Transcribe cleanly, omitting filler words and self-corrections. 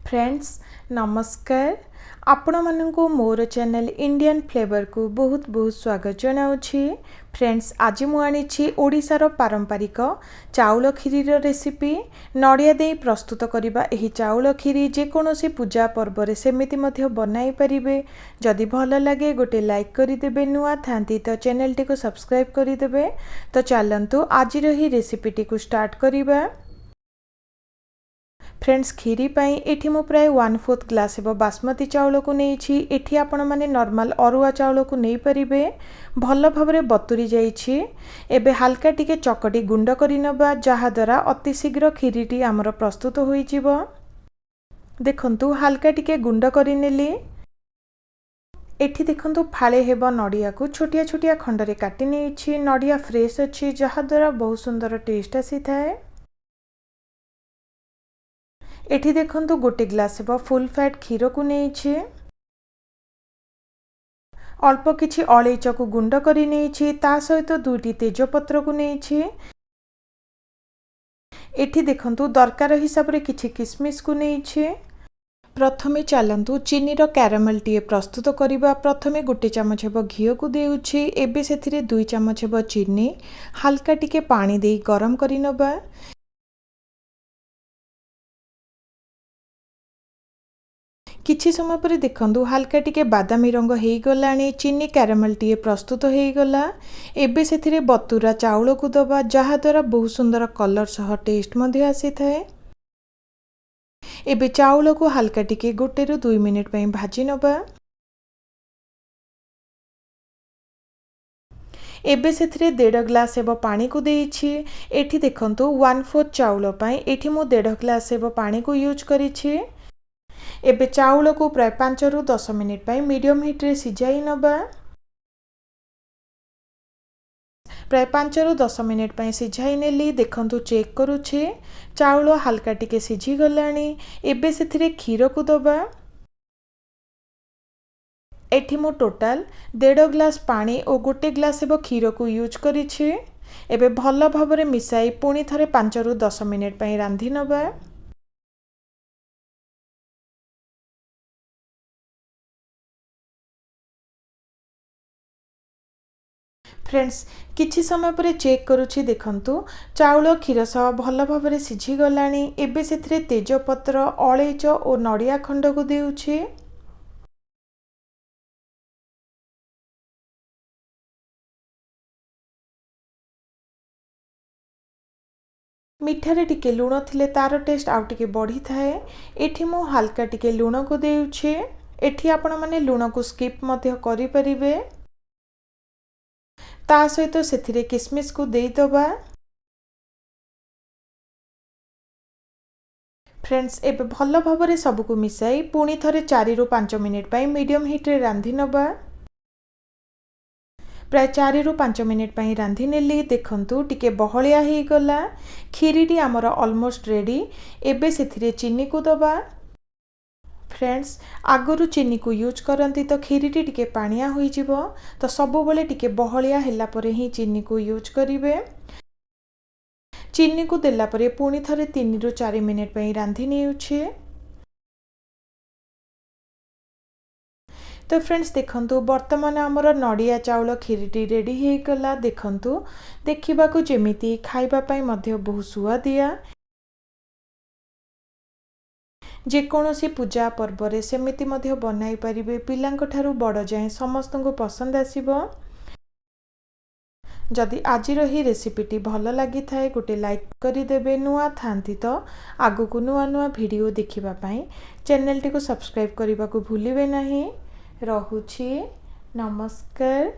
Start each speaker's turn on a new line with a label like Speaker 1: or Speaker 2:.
Speaker 1: Friends नमस्कार आपण मानक मोर चैनल इंडियन फ्लेवर को बहुत बहुत स्वागत जनाऊँगी। फ्रेंड्स आज मुझे ओडिशार पारंपरिक चाउल खीरी रेसिपी नड़िया दे प्रस्तुत करबा। एही चाउल खीरी जेकोसी पूजा पर्व रे सेमिति मध्य बनाई परिबे। जदि भल लगे गोटे लाइक करदेवे, नुआ थांती तो चैनल टी को सब्सक्राइब करदेवे। तो चलतु आज ही रेसिपी को स्टार्ट करबा। फ्रेंड्स खीरी पाई एठी मु प्राय 1/4 ग्लास एवं बासमती चाउल को नहीं। एठी आपण माने नॉर्मल अरुआ चाउल को नहीं परिबे। भल भावरे बतुरी जाइछि। एबे हल्का टिके चकटी गुंड करि नबा, जहा द्वारा अति शीघ्र खीरीटी आमर प्रस्तुत होई जिवो। देखंतु हल्का टिके गुंड करि नेली। एठी देखंतु फाळे हेबो नडिया को छोटिया छोटिया खंडरे काटि नेछि। नडिया फ्रेश अछि, जहा द्वारा बहुत सुंदर टेस्ट आसी थाए। एठी देखंतु गोटे ग्लास हेबो फुल फैट क्षीर को नहीं। अल्प किछि अलैच को गुंड करि नेछि, ता सहित 2टी तेजपत्र को नहीं। एठी देखंतु दरकार हिसाब रे किछि किसमिस को नहीं। प्रथमे चलंतु चीनी रो कैरामेल टीए प्रस्तुत करिबा। प्रथमे गोटे चमच हेबो घी को देउछि। एबे सेथिरे 2 चमच हेबो चीनी हल्का टिके पानी देई गरम करि नबा। किछि समय पर देखंतु हल्का टिके बादामी रंग हेई गलानी। चीनी कैरामेल टीए प्रस्तुत हेई गला। एबे सेथिरे बतुरा चाउल को दबा, जहा द्वारा बहुत सुंदर कलर सह टेस्ट मध्ये आसी थाए। एबे चाउल को हल्का टिके 1 ରୁ 2 मिनिट पई भाजी नबा। एबे सेथिरे 1.5 ग्लास हेबो पानी को देइछि। एठी देखंतु 1/4 चाउल पई एठी मु 1.5 ग्लास हेबो पानी को यूज करिछि। एबे चाउल को प्राय 5 ରୁ 10 मिनिट पई मीडियम हीट रे सिजाई नबा। प्राय 5 ରୁ 10 मिनिट पई सिझाई नेली। देखंतु चेक करूछि, चाउल हल्का टिके सिझी गलानी। एबे सेथिरे क्षीर को दबा। एठी मु टोटल 1.5 ग्लास पानी और 1 ग्लास हेबो क्षीर को यूज करिछि। एबे भल भाबरे मिसाई पुणी थरे 5 ରୁ 10 मिनिट पई रांधी नबा। फ्रेंड्स किछि समय पर चेक करूछि, देखंतु चाउल क्षीर सह भल भाबरे सिझी गलानी। एबे सेथिरे तेजपत्र, अलैच और नडिया खंड को देउछि। मिठारे टिके लूण थिले तार टेस्ट आउ टिके बढ़ी थाए। एठी मु हल्का टिके लूण को देउछि। एठी आपण माने लूण को स्किप मध्य करि परिबे। ता सहित सेथिरे किसमिस को देई दबा। फ्रेंड्स एबे भल भाबरे सब को मिसाई पुणी थरे 4 ରୁ 5 मिनिट पई मीडियम हीट रे रांधी नबा। प्राय 4 ରୁ 5 मिनिट पई रांधी नेली। देखंतु टिके बहलिया हेई गला। खीरीटी आमर ऑलमोस्ट रेडी। एबे सेथिरे चीनी को दबा। फ्रेंड्स आगरु चीनी को यूज करंती तो खीरीटी टिके पानिया होई जिवो, तो सबु बेले टिके बहलिया हेला परे ही चीनी को यूज करिवे। चीनी को देला परे पुणी थरे 3 ରୁ 4 मिनिट पई रांधी नेउछि। तो फ्रेंड्स देखंतु वर्तमान आमर नडिया चाउल खीरीटी रेडी हेई गला। देखंतु देखिबा को जेमिति खाइबा पई मध्य बहुत सुआदिया। जेकोसी पूजा पर्व रे सेमिति मध्य बनाई परिबे। पिलांक ठारू बड़ जाए समस्त को पसंद आसीबो। जदि आज ही रेसिपीटी भल लगी थाए गोटे लाइक करदेवे। नुआ थांती तो आगु को नुआ नुआ वीडियो देखिबा पई चैनल टी को सब्सक्राइब करने को भूलिबे नहीं। रहुछि नमस्कार।